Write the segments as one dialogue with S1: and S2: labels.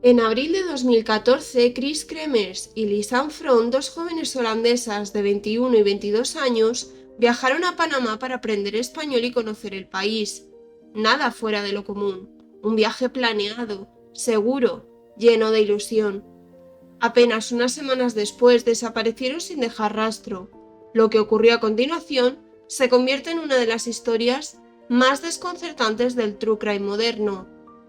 S1: En abril de 2014, Chris Kremers y Lisanne Froon, dos jóvenes holandesas de 21 y 22 años, viajaron a Panamá para aprender español y conocer el país. Nada fuera de lo común. Un viaje planeado, seguro, lleno de ilusión. Apenas unas semanas después desaparecieron sin dejar rastro. Lo que ocurrió a continuación se convierte en una de las historias más desconcertantes del true crime moderno.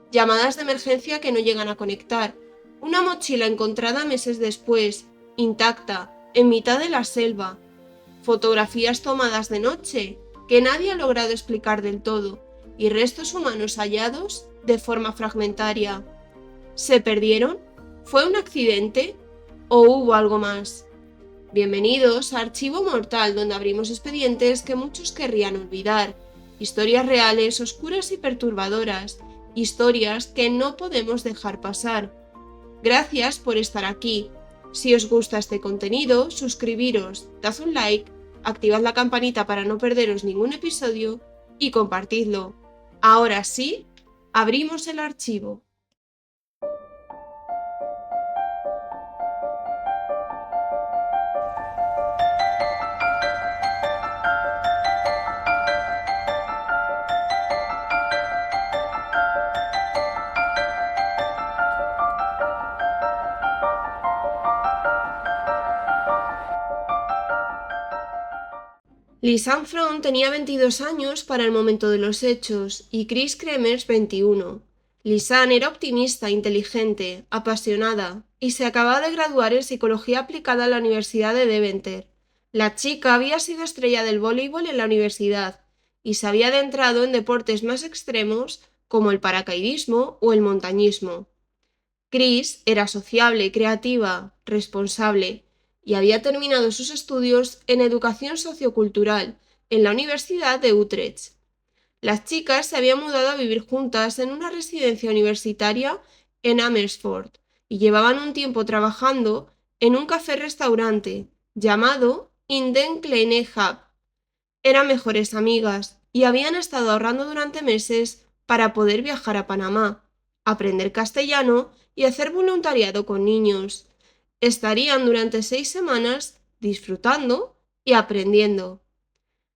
S1: Llamadas de emergencia que no llegan a conectar. Una mochila encontrada meses después, intacta, en mitad de la selva. Fotografías tomadas de noche, que nadie ha logrado explicar del todo, y restos humanos hallados de forma fragmentaria. ¿Se perdieron? ¿Fue un accidente? ¿O hubo algo más? Bienvenidos a Archivo Mortal, donde abrimos expedientes que muchos querrían olvidar. Historias reales, oscuras y perturbadoras. Historias que no podemos dejar pasar. Gracias por estar aquí. Si os gusta este contenido, suscribiros, dad un like, activad la campanita para no perderos ningún episodio y compartidlo. Ahora sí, abrimos el archivo. Lisanne Froon tenía 22 años para el momento de los hechos y Chris Kremers 21. Lisanne era optimista, inteligente, apasionada y se acababa de graduar en psicología aplicada en la Universidad de Deventer. La chica había sido estrella del voleibol en la universidad y se había adentrado en deportes más extremos como el paracaidismo o el montañismo. Chris era sociable, creativa, responsable y había terminado sus estudios en educación sociocultural en la Universidad de Utrecht. Las chicas se habían mudado a vivir juntas en una residencia universitaria en Amersfoort y llevaban un tiempo trabajando en un café-restaurante llamado In den Kleine Hub. Eran mejores amigas y habían estado ahorrando durante meses para poder viajar a Panamá, aprender castellano y hacer voluntariado con niños. Estarían durante 6 semanas disfrutando y aprendiendo.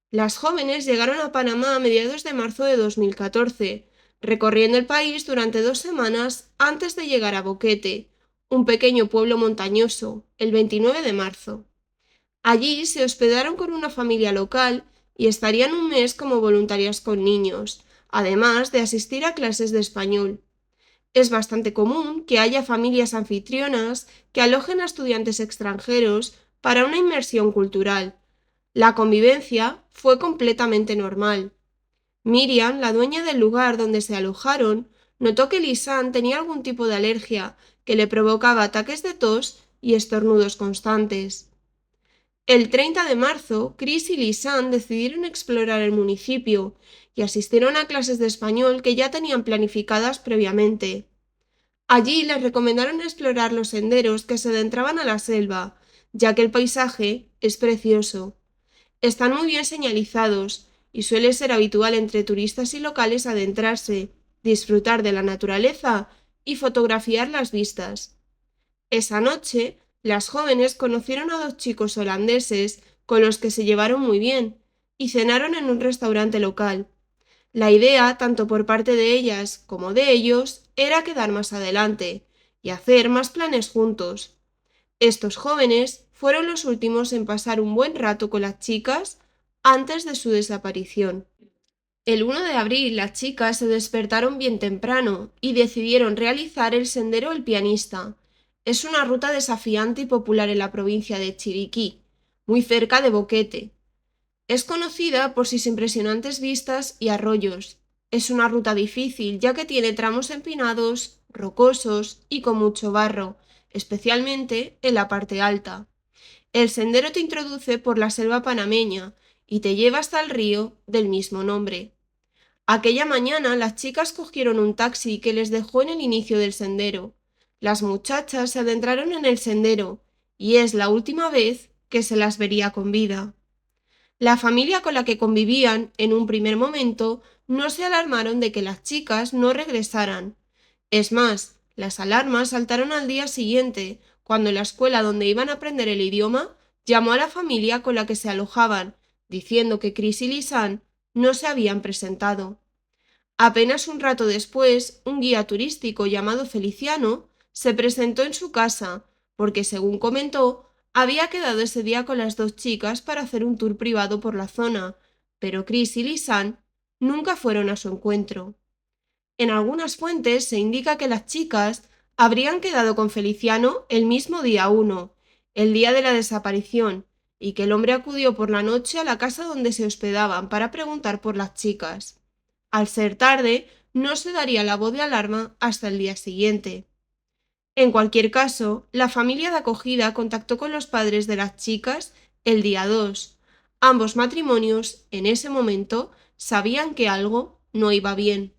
S1: Las jóvenes llegaron a Panamá a mediados de marzo de 2014, recorriendo el país durante 2 semanas antes de llegar a Boquete, un pequeño pueblo montañoso, el 29 de marzo. Allí se hospedaron con una familia local y estarían un mes como voluntarias con niños, además de asistir a clases de español. Es bastante común que haya familias anfitrionas que alojen a estudiantes extranjeros para una inmersión cultural. La convivencia fue completamente normal. Miriam, la dueña del lugar donde se alojaron, notó que Lisanne tenía algún tipo de alergia que le provocaba ataques de tos y estornudos constantes. El 30 de marzo, Chris y Lisanne decidieron explorar el municipio y asistieron a clases de español que ya tenían planificadas previamente. Allí les recomendaron explorar los senderos que se adentraban a la selva, ya que el paisaje es precioso. Están muy bien señalizados y suele ser habitual entre turistas y locales adentrarse, disfrutar de la naturaleza y fotografiar las vistas. Esa noche, las jóvenes conocieron a dos chicos holandeses con los que se llevaron muy bien y cenaron en un restaurante local. La idea, tanto por parte de ellas como de ellos, era quedar más adelante y hacer más planes juntos. Estos jóvenes fueron los últimos en pasar un buen rato con las chicas antes de su desaparición. El 1 de abril las chicas se despertaron bien temprano y decidieron realizar el Sendero El Pianista. Es una ruta desafiante y popular en la provincia de Chiriquí, muy cerca de Boquete. Es conocida por sus impresionantes vistas y arroyos. Es una ruta difícil ya que tiene tramos empinados, rocosos y con mucho barro, especialmente en la parte alta. El sendero te introduce por la selva panameña y te lleva hasta el río del mismo nombre. Aquella mañana las chicas cogieron un taxi que les dejó en el inicio del sendero. Las muchachas se adentraron en el sendero y es la última vez que se las vería con vida. La familia con la que convivían en un primer momento no se alarmaron de que las chicas no regresaran. Es más, Las alarmas saltaron al día siguiente, cuando la escuela donde iban a aprender el idioma llamó a la familia con la que se alojaban, diciendo que Chris y Lisanne no se habían presentado. Apenas un rato después, un guía turístico llamado Feliciano se presentó en su casa, porque según comentó, había quedado ese día con las dos chicas para hacer un tour privado por la zona, pero Chris y Lisanne nunca fueron a su encuentro. En algunas fuentes se indica que las chicas habrían quedado con Feliciano el mismo día 1, el día de la desaparición, y que el hombre acudió por la noche a la casa donde se hospedaban para preguntar por las chicas. Al ser tarde, no se daría la voz de alarma hasta el día siguiente. En cualquier caso, la familia de acogida contactó con los padres de las chicas el día 2. Ambos matrimonios, en ese momento, sabían que algo no iba bien.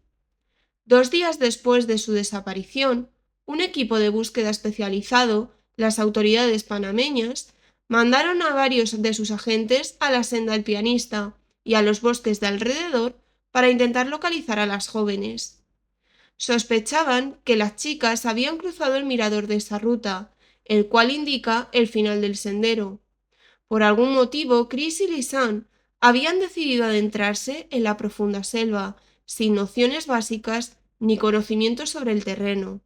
S1: 2 días después de su desaparición, un equipo de búsqueda especializado, las autoridades panameñas, mandaron a varios de sus agentes a la senda del pianista y a los bosques de alrededor para intentar localizar a las jóvenes. Sospechaban que las chicas habían cruzado el mirador de esa ruta, el cual indica el final del sendero. Por algún motivo, Chris y Lisanne habían decidido adentrarse en la profunda selva, sin nociones básicas ni conocimientos sobre el terreno.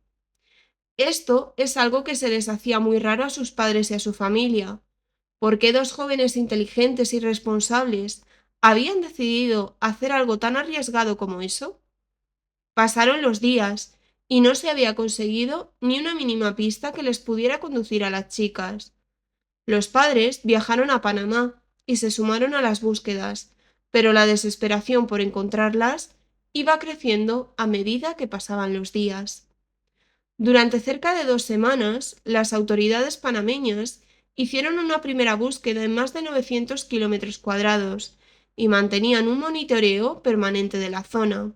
S1: Esto es algo que se les hacía muy raro a sus padres y a su familia. ¿Por qué dos jóvenes inteligentes y responsables habían decidido hacer algo tan arriesgado como eso? Pasaron los días y no se había conseguido ni una mínima pista que les pudiera conducir a las chicas. Los padres viajaron a Panamá y se sumaron a las búsquedas, pero la desesperación por encontrarlas iba creciendo a medida que pasaban los días. Durante cerca de 2 semanas, las autoridades panameñas hicieron una primera búsqueda en más de 900 kilómetros cuadrados y mantenían un monitoreo permanente de la zona.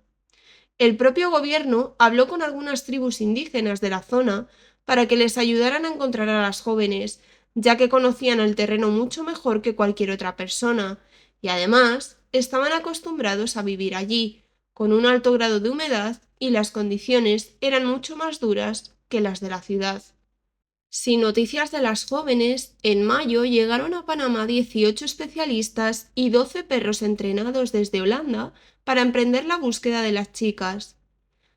S1: El propio gobierno habló con algunas tribus indígenas de la zona para que les ayudaran a encontrar a las jóvenes, ya que conocían el terreno mucho mejor que cualquier otra persona, y además estaban acostumbrados a vivir allí, con un alto grado de humedad y las condiciones eran mucho más duras que las de la ciudad. Sin noticias de las jóvenes, en mayo llegaron a Panamá 18 especialistas y 12 perros entrenados desde Holanda para emprender la búsqueda de las chicas.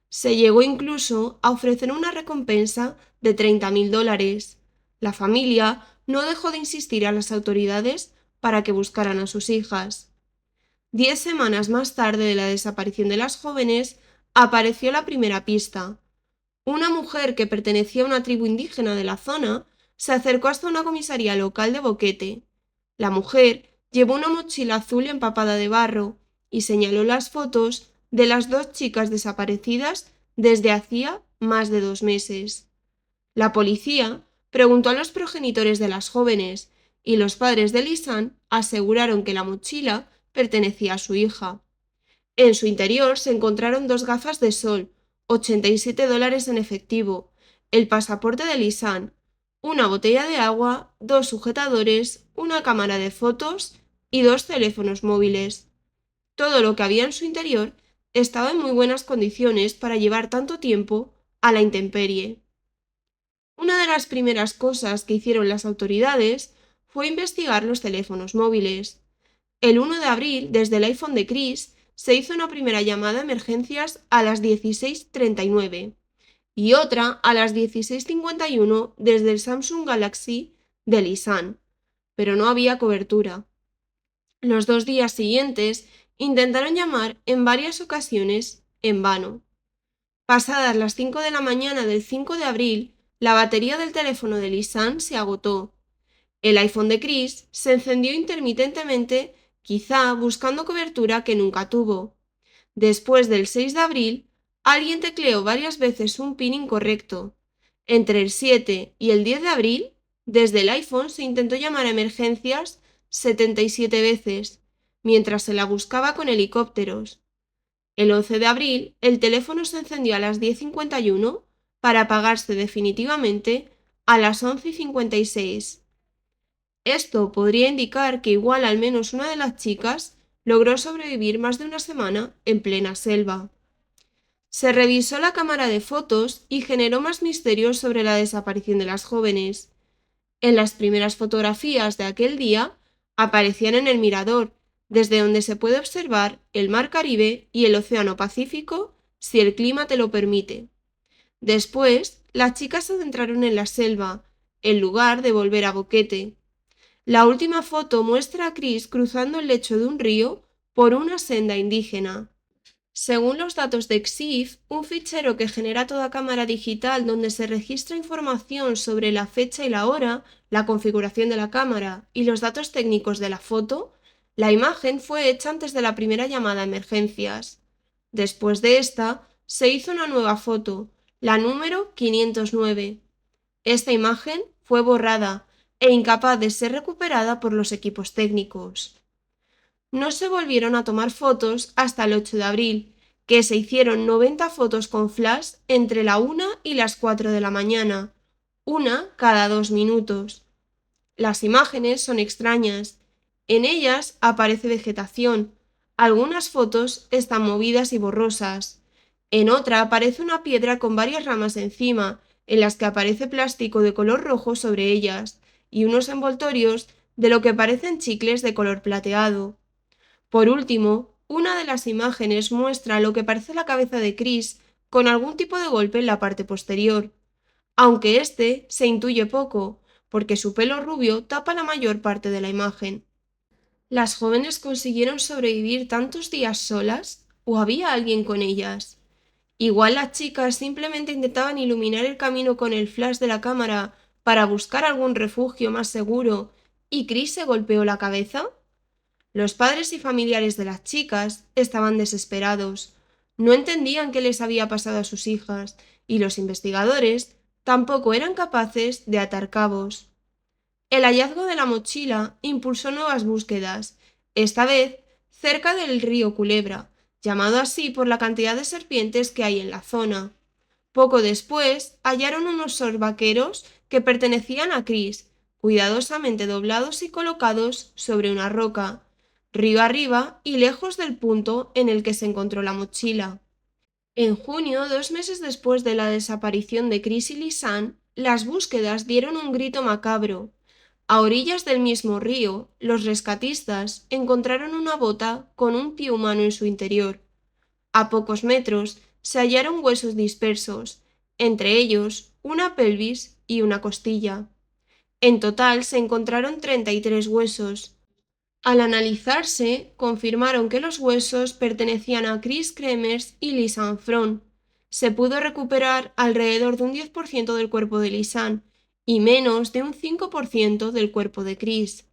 S1: Se llegó incluso a ofrecer una recompensa de $30.000. La familia no dejó de insistir a las autoridades para que buscaran a sus hijas. 10 semanas más tarde de la desaparición de las jóvenes, apareció la primera pista. Una mujer que pertenecía a una tribu indígena de la zona se acercó hasta una comisaría local de Boquete. La mujer llevó una mochila azul empapada de barro y señaló las fotos de las dos chicas desaparecidas desde hacía más de 2 meses. La policía preguntó a los progenitores de las jóvenes y los padres de Lisanne aseguraron que la mochila pertenecía a su hija. En su interior se encontraron 2 gafas de sol, $87 en efectivo, el pasaporte de Lisanne, una botella de agua, 2 sujetadores, una cámara de fotos y 2 teléfonos móviles. Todo lo que había en su interior estaba en muy buenas condiciones para llevar tanto tiempo a la intemperie. Una de las primeras cosas que hicieron las autoridades fue investigar los teléfonos móviles. El 1 de abril, desde el iPhone de Chris, se hizo una primera llamada a emergencias a las 16:39 y otra a las 16:51 desde el Samsung Galaxy de Lisanne, pero no había cobertura. Los 2 días siguientes intentaron llamar en varias ocasiones en vano. Pasadas las 5 de la mañana del 5 de abril, la batería del teléfono de Lisanne se agotó. El iPhone de Chris se encendió intermitentemente, quizá buscando cobertura que nunca tuvo. Después del 6 de abril, alguien tecleó varias veces un PIN incorrecto. Entre el 7 y el 10 de abril, desde el iPhone se intentó llamar a emergencias 77 veces, mientras se la buscaba con helicópteros. El 11 de abril, el teléfono se encendió a las 10:51 para apagarse definitivamente a las 11:56. Esto podría indicar que igual al menos una de las chicas logró sobrevivir más de una semana en plena selva. Se revisó la cámara de fotos y generó más misterios sobre la desaparición de las jóvenes. En las primeras fotografías de aquel día aparecían en el mirador, desde donde se puede observar el mar Caribe y el océano Pacífico, si el clima te lo permite. Después, las chicas se centraron en la selva, en lugar de volver a Boquete. La última foto muestra a Chris cruzando el lecho de un río por una senda indígena. Según los datos de EXIF, un fichero que genera toda cámara digital donde se registra información sobre la fecha y la hora, la configuración de la cámara y los datos técnicos de la foto, la imagen fue hecha antes de la primera llamada a emergencias. Después de esta, se hizo una nueva foto, la número 509. Esta imagen fue borrada e incapaz de ser recuperada por los equipos técnicos. No se volvieron a tomar fotos hasta el 8 de abril, que se hicieron 90 fotos con flash entre la 1 y las 4 de la mañana, una cada 2 minutos. Las imágenes son extrañas. En ellas aparece vegetación. Algunas fotos están movidas y borrosas. En otra aparece una piedra con varias ramas encima, en las que aparece plástico de color rojo sobre ellas, y unos envoltorios de lo que parecen chicles de color plateado. Por último, una de las imágenes muestra lo que parece la cabeza de Chris con algún tipo de golpe en la parte posterior, aunque este se intuye poco, porque su pelo rubio tapa la mayor parte de la imagen. ¿Las jóvenes consiguieron sobrevivir tantos días solas o había alguien con ellas? Igual las chicas simplemente intentaban iluminar el camino con el flash de la cámara para buscar algún refugio más seguro y Chris se golpeó la cabeza. Los padres y familiares de las chicas estaban desesperados. No entendían qué les había pasado a sus hijas y los investigadores tampoco eran capaces de atar cabos. El hallazgo de la mochila impulsó nuevas búsquedas, esta vez cerca del río Culebra, llamado así por la cantidad de serpientes que hay en la zona. Poco después hallaron unos vaqueros que pertenecían a Chris, cuidadosamente doblados y colocados sobre una roca, río arriba y lejos del punto en el que se encontró la mochila. En junio, 2 meses después de la desaparición de Chris y Lisanne, las búsquedas dieron un grito macabro. A orillas del mismo río, los rescatistas encontraron una bota con un pie humano en su interior. A pocos metros se hallaron huesos dispersos, entre ellos una pelvis y una costilla. En total se encontraron 33 huesos. Al analizarse, confirmaron que los huesos pertenecían a Chris Kremers y Lisanne Fromm. Se pudo recuperar alrededor de un 10% del cuerpo de Lisanne y menos de un 5% del cuerpo de Chris.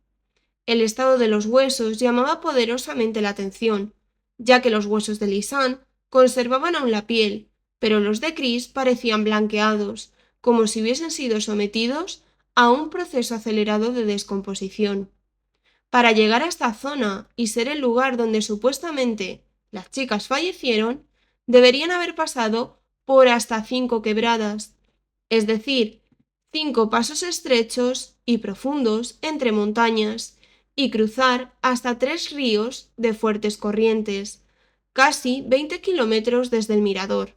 S1: El estado de los huesos llamaba poderosamente la atención, ya que los huesos de Lisanne conservaban aún la piel, pero los de Chris parecían blanqueados, como si hubiesen sido sometidos a un proceso acelerado de descomposición. Para llegar a esta zona y ser el lugar donde supuestamente las chicas fallecieron, deberían haber pasado por hasta 5 quebradas, es decir, 5 pasos estrechos y profundos entre montañas, y cruzar hasta 3 ríos de fuertes corrientes, casi 20 kilómetros desde el mirador.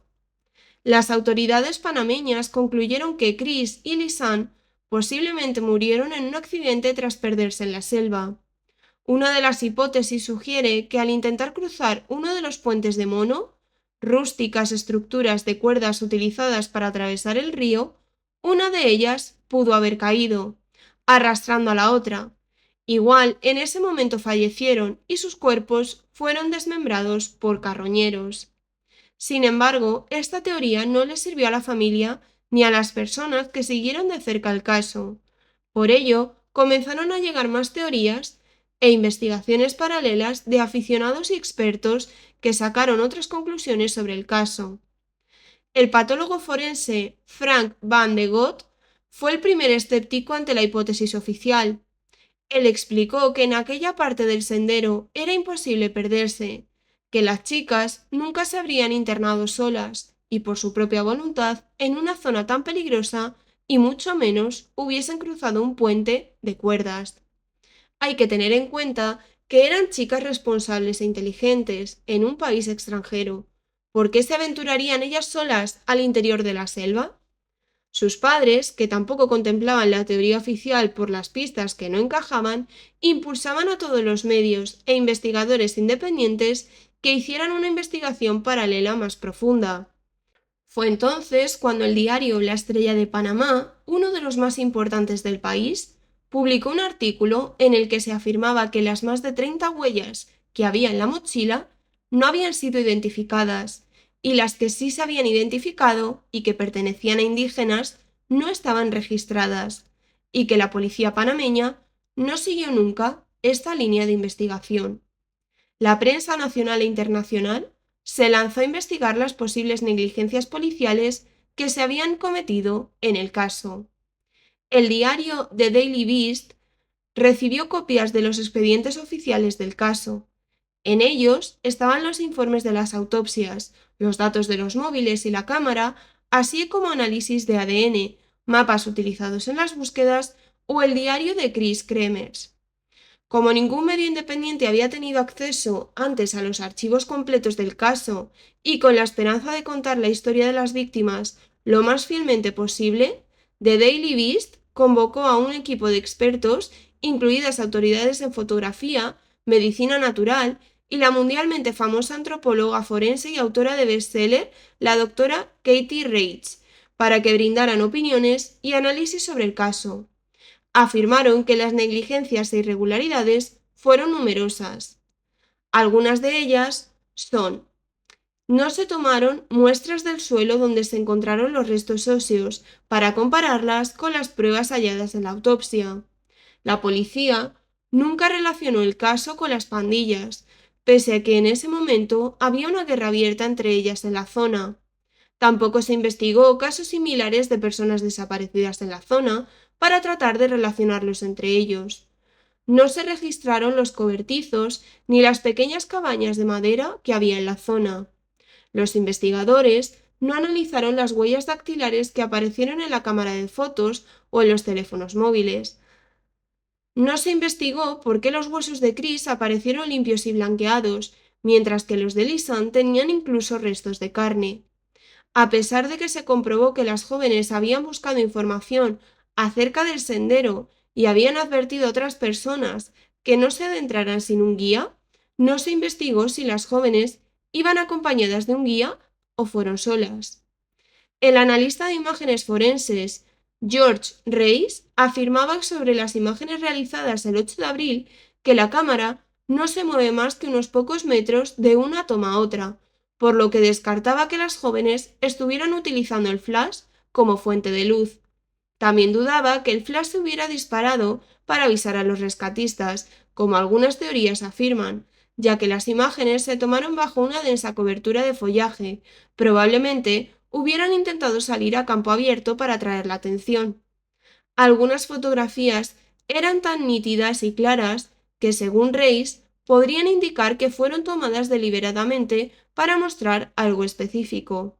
S1: Las autoridades panameñas concluyeron que Chris y Lisanne posiblemente murieron en un accidente tras perderse en la selva. Una de las hipótesis sugiere que al intentar cruzar uno de los puentes de mono, rústicas estructuras de cuerdas utilizadas para atravesar el río, una de ellas pudo haber caído, arrastrando a la otra. Igual en ese momento fallecieron y sus cuerpos fueron desmembrados por carroñeros. Sin embargo, esta teoría no le sirvió a la familia ni a las personas que siguieron de cerca el caso. Por ello, comenzaron a llegar más teorías e investigaciones paralelas de aficionados y expertos que sacaron otras conclusiones sobre el caso. El patólogo forense Frank van de Gogh fue el primer escéptico ante la hipótesis oficial. Él explicó que en aquella parte del sendero era imposible perderse, que las chicas nunca se habrían internado solas y por su propia voluntad en una zona tan peligrosa y mucho menos hubiesen cruzado un puente de cuerdas. Hay que tener en cuenta que eran chicas responsables e inteligentes en un país extranjero, ¿por qué se aventurarían ellas solas al interior de la selva? Sus padres, que tampoco contemplaban la teoría oficial por las pistas que no encajaban, impulsaban a todos los medios e investigadores independientes que hicieran una investigación paralela más profunda. Fue entonces cuando el diario La Estrella de Panamá, uno de los más importantes del país, publicó un artículo en el que se afirmaba que las más de 30 huellas que había en la mochila no habían sido identificadas y las que sí se habían identificado y que pertenecían a indígenas no estaban registradas y que la policía panameña no siguió nunca esta línea de investigación. La prensa nacional e internacional se lanzó a investigar las posibles negligencias policiales que se habían cometido en el caso. El diario The Daily Beast recibió copias de los expedientes oficiales del caso. En ellos estaban los informes de las autopsias, los datos de los móviles y la cámara, así como análisis de ADN, mapas utilizados en las búsquedas o el diario de Chris Kremers. Como ningún medio independiente había tenido acceso antes a los archivos completos del caso y con la esperanza de contar la historia de las víctimas lo más fielmente posible, The Daily Beast convocó a un equipo de expertos, incluidas autoridades en fotografía, medicina natural y la mundialmente famosa antropóloga forense y autora de bestseller, la doctora Katie Reich, para que brindaran opiniones y análisis sobre el caso. Afirmaron que las negligencias e irregularidades fueron numerosas. Algunas de ellas son: no se tomaron muestras del suelo donde se encontraron los restos óseos para compararlas con las pruebas halladas en la autopsia. La policía nunca relacionó el caso con las pandillas, pese a que en ese momento había una guerra abierta entre ellas en la zona. Tampoco se investigó casos similares de personas desaparecidas en la zona para tratar de relacionarlos entre ellos. No se registraron los cobertizos ni las pequeñas cabañas de madera que había en la zona. Los investigadores no analizaron las huellas dactilares que aparecieron en la cámara de fotos o en los teléfonos móviles. No se investigó por qué los huesos de Chris aparecieron limpios y blanqueados, mientras que los de Lisanne tenían incluso restos de carne. A pesar de que se comprobó que las jóvenes habían buscado información acerca del sendero y habían advertido a otras personas que no se adentraran sin un guía, no se investigó si las jóvenes iban acompañadas de un guía o fueron solas. El analista de imágenes forenses George Reis afirmaba sobre las imágenes realizadas el 8 de abril que la cámara no se mueve más que unos pocos metros de una toma a otra, por lo que descartaba que las jóvenes estuvieran utilizando el flash como fuente de luz. También dudaba que el flash se hubiera disparado para avisar a los rescatistas, como algunas teorías afirman, ya que las imágenes se tomaron bajo una densa cobertura de follaje. Probablemente hubieran intentado salir a campo abierto para atraer la atención. Algunas fotografías eran tan nítidas y claras que, según Reis, podrían indicar que fueron tomadas deliberadamente para mostrar algo específico.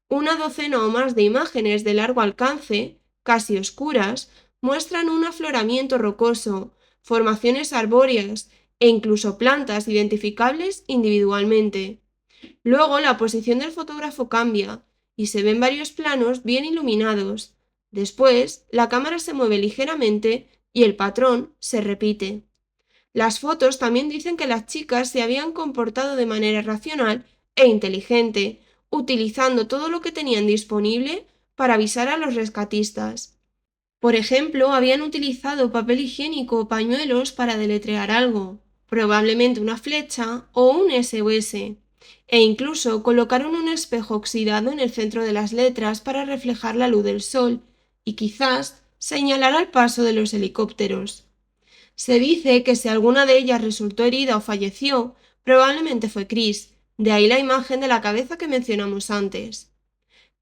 S1: Una docena o más de imágenes de largo alcance, casi oscuras, muestran un afloramiento rocoso, formaciones arbóreas e incluso plantas identificables individualmente. Luego la posición del fotógrafo cambia y se ven varios planos bien iluminados. Después, la cámara se mueve ligeramente y el patrón se repite. Las fotos también dicen que las chicas se habían comportado de manera racional e inteligente, utilizando todo lo que tenían disponible para avisar a los rescatistas. Por ejemplo, habían utilizado papel higiénico o pañuelos para deletrear algo, probablemente una flecha o un SOS, e incluso colocaron un espejo oxidado en el centro de las letras para reflejar la luz del sol y quizás señalar al paso de los helicópteros. Se dice que si alguna de ellas resultó herida o falleció, probablemente fue Chris, de ahí la imagen de la cabeza que mencionamos antes.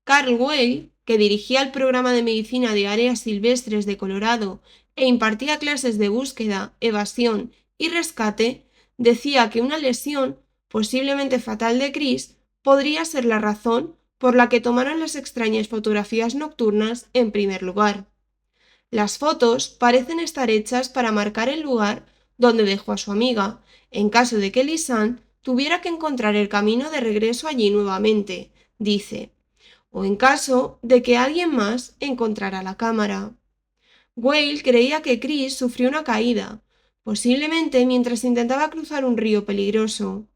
S1: Carl Weil, que dirigía el programa de medicina de áreas silvestres de Colorado e impartía clases de búsqueda, evasión y rescate, decía que una lesión, posiblemente fatal de Chris, podría ser la razón por la que tomaron las extrañas fotografías nocturnas en primer lugar. Las fotos parecen estar hechas para marcar el lugar donde dejó a su amiga, en caso de que Lisanne tuviera que encontrar el camino de regreso allí nuevamente, dice, o en caso de que alguien más encontrara la cámara. Whale creía que Chris sufrió una caída, posiblemente mientras intentaba cruzar un río peligroso.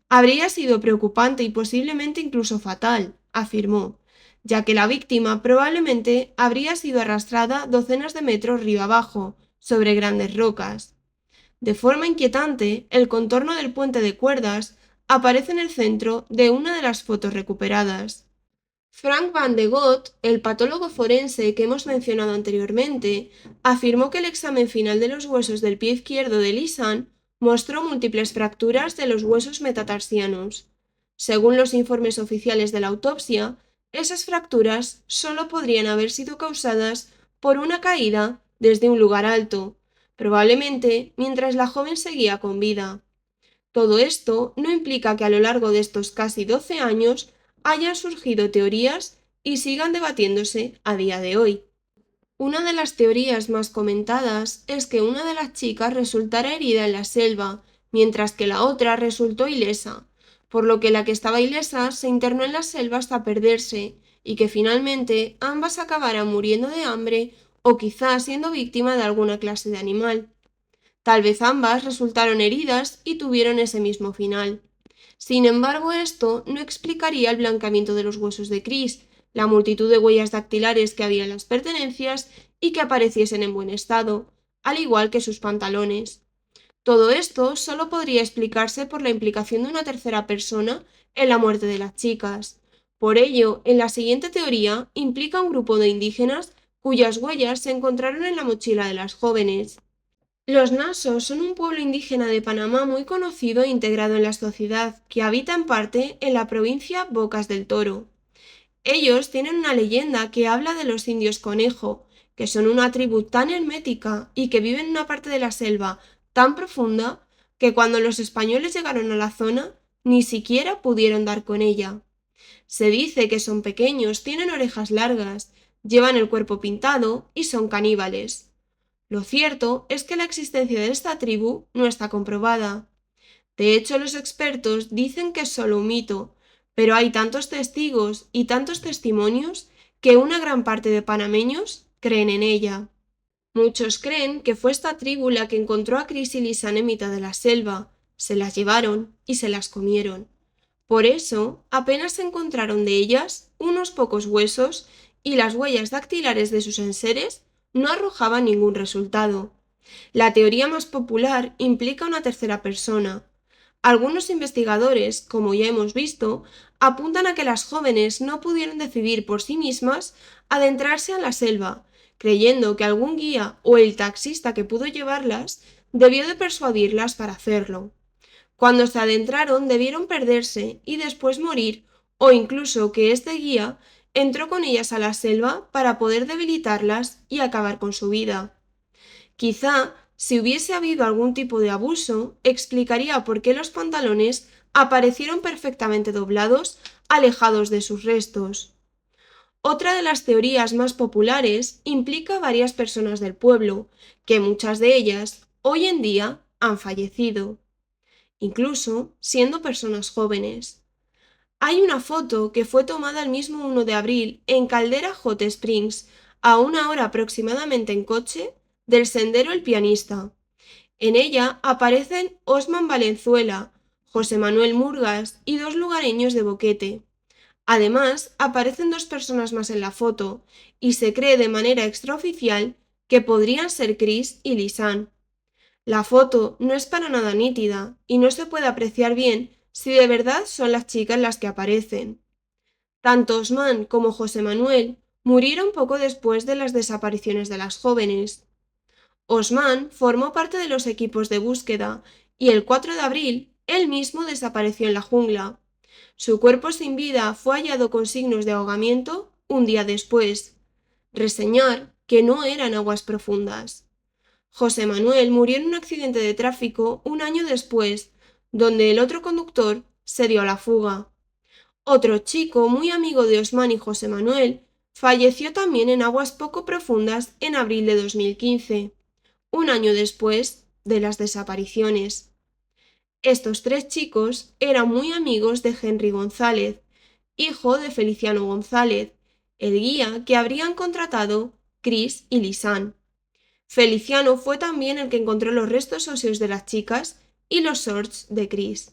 S1: Habría sido preocupante y posiblemente incluso fatal, afirmó, ya que la víctima probablemente habría sido arrastrada docenas de metros río abajo, sobre grandes rocas. De forma inquietante, el contorno del puente de cuerdas aparece en el centro de una de las fotos recuperadas. Frank Van de Gogh, el patólogo forense que hemos mencionado anteriormente, afirmó que el examen final de los huesos del pie izquierdo de Lisanne mostró múltiples fracturas de los huesos metatarsianos. Según los informes oficiales de la autopsia, esas fracturas solo podrían haber sido causadas por una caída desde un lugar alto, probablemente mientras la joven seguía con vida. Todo esto no implica que a lo largo de estos casi 12 años hayan surgido teorías y sigan debatiéndose a día de hoy. Una de las teorías más comentadas es que una de las chicas resultara herida en la selva, mientras que la otra resultó ilesa, por lo que la que estaba ilesa se internó en la selva hasta perderse, y que finalmente ambas acabaran muriendo de hambre o quizás siendo víctima de alguna clase de animal. Tal vez ambas resultaron heridas y tuvieron ese mismo final. Sin embargo, esto no explicaría el blanqueamiento de los huesos de Chris, la multitud de huellas dactilares que había en las pertenencias y que apareciesen en buen estado, al igual que sus pantalones. Todo esto solo podría explicarse por la implicación de una tercera persona en la muerte de las chicas. Por ello, en la siguiente teoría implica un grupo de indígenas cuyas huellas se encontraron en la mochila de las jóvenes. Los Nasos son un pueblo indígena de Panamá muy conocido e integrado en la sociedad, que habita en parte en la provincia Bocas del Toro. Ellos tienen una leyenda que habla de los indios conejo, que son una tribu tan hermética y que viven en una parte de la selva tan profunda que cuando los españoles llegaron a la zona ni siquiera pudieron dar con ella. Se dice que son pequeños, tienen orejas largas, llevan el cuerpo pintado y son caníbales. Lo cierto es que la existencia de esta tribu no está comprobada. De hecho, los expertos dicen que es solo un mito, pero hay tantos testigos y tantos testimonios que una gran parte de panameños creen en ella. Muchos creen que fue esta tribu la que encontró a Chris y Lisanne en mitad de la selva, se las llevaron y se las comieron. Por eso, apenas se encontraron de ellas unos pocos huesos y las huellas dactilares de sus enseres no arrojaban ningún resultado. La teoría más popular implica una tercera persona. Algunos investigadores, como ya hemos visto, apuntan a que las jóvenes no pudieron decidir por sí mismas adentrarse a la selva, creyendo que algún guía o el taxista que pudo llevarlas debió de persuadirlas para hacerlo. Cuando se adentraron debieron perderse y después morir, o incluso que este guía entró con ellas a la selva para poder debilitarlas y acabar con su vida. Quizá, si hubiese habido algún tipo de abuso, explicaría por qué los pantalones aparecieron perfectamente doblados, alejados de sus restos. Otra de las teorías más populares implica a varias personas del pueblo, que muchas de ellas, hoy en día, han fallecido, incluso siendo personas jóvenes. Hay una foto que fue tomada el mismo 1 de abril en Caldera Hot Springs, a 1 hora aproximadamente en coche del sendero El Pianista. En ella aparecen Osman Valenzuela, José Manuel Murgas y dos lugareños de Boquete. Además, aparecen dos personas más en la foto, y se cree de manera extraoficial que podrían ser Chris y Lisanne. La foto no es para nada nítida y no se puede apreciar bien si de verdad son las chicas las que aparecen. Tanto Osman como José Manuel murieron poco después de las desapariciones de las jóvenes. Osman formó parte de los equipos de búsqueda y el 4 de abril él mismo desapareció en la jungla. Su cuerpo sin vida fue hallado con signos de ahogamiento un día después. Reseñar que no eran aguas profundas. José Manuel murió en un accidente de tráfico un año después, donde el otro conductor se dio a la fuga. Otro chico muy amigo de Osman y José Manuel falleció también en aguas poco profundas en abril de 2015, un año después de las desapariciones. Estos tres chicos eran muy amigos de Henry González, hijo de Feliciano González, el guía que habrían contratado Chris y Lisanne. Feliciano fue también el que encontró los restos óseos de las chicas y los shorts de Chris.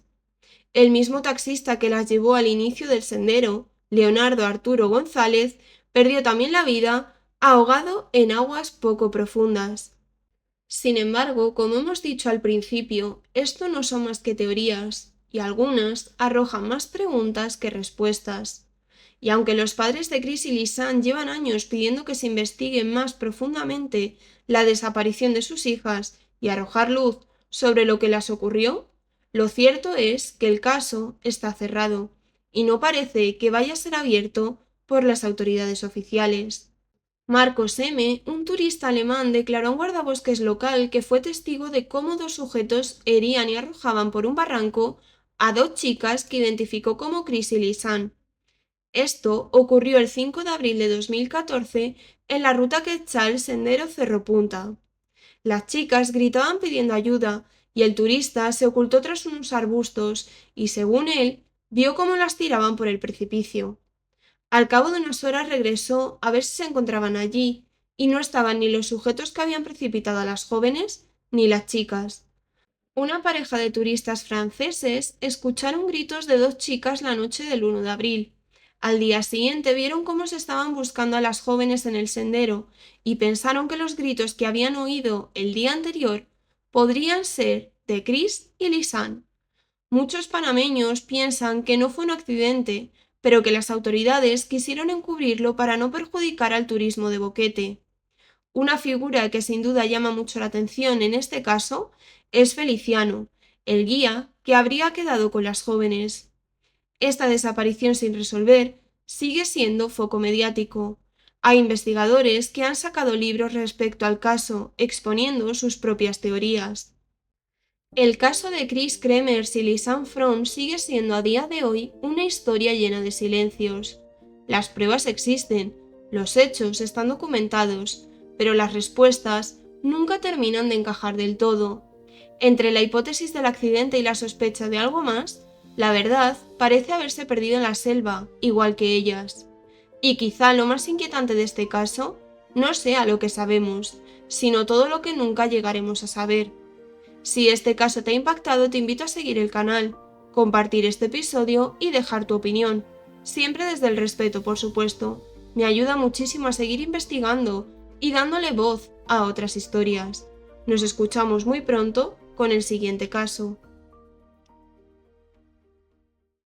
S1: El mismo taxista que las llevó al inicio del sendero, Leonardo Arturo González, perdió también la vida ahogado en aguas poco profundas. Sin embargo, como hemos dicho al principio, esto no son más que teorías, y algunas arrojan más preguntas que respuestas. Y aunque los padres de Chris y Lisanne llevan años pidiendo que se investigue más profundamente la desaparición de sus hijas y arrojar luz sobre lo que las ocurrió, lo cierto es que el caso está cerrado y no parece que vaya a ser abierto por las autoridades oficiales. Marcos M., un turista alemán, declaró a un guardabosques local que fue testigo de cómo dos sujetos herían y arrojaban por un barranco a dos chicas que identificó como Chris y Lisanne. Esto ocurrió el 5 de abril de 2014 en la ruta Quetzal Sendero Cerro Punta. Las chicas gritaban pidiendo ayuda y el turista se ocultó tras unos arbustos y, según él, vio cómo las tiraban por el precipicio. Al cabo de unas horas regresó a ver si se encontraban allí y no estaban ni los sujetos que habían precipitado a las jóvenes ni las chicas. Una pareja de turistas franceses escucharon gritos de dos chicas la noche del 1 de abril. Al día siguiente vieron cómo se estaban buscando a las jóvenes en el sendero y pensaron que los gritos que habían oído el día anterior podrían ser de Chris y Lisanne. Muchos panameños piensan que no fue un accidente, pero que las autoridades quisieron encubrirlo para no perjudicar al turismo de Boquete. Una figura que sin duda llama mucho la atención en este caso es Feliciano, el guía que habría quedado con las jóvenes. Esta desaparición sin resolver sigue siendo foco mediático. Hay investigadores que han sacado libros respecto al caso, exponiendo sus propias teorías. El caso de Chris Kremers y Lisanne Fromm sigue siendo a día de hoy una historia llena de silencios. Las pruebas existen, los hechos están documentados, pero las respuestas nunca terminan de encajar del todo. Entre la hipótesis del accidente y la sospecha de algo más, la verdad parece haberse perdido en la selva, igual que ellas. Y quizá lo más inquietante de este caso no sea lo que sabemos, sino todo lo que nunca llegaremos a saber. Si este caso te ha impactado, te invito a seguir el canal, compartir este episodio y dejar tu opinión, siempre desde el respeto, por supuesto. Me ayuda muchísimo a seguir investigando y dándole voz a otras historias. Nos escuchamos muy pronto con el siguiente caso.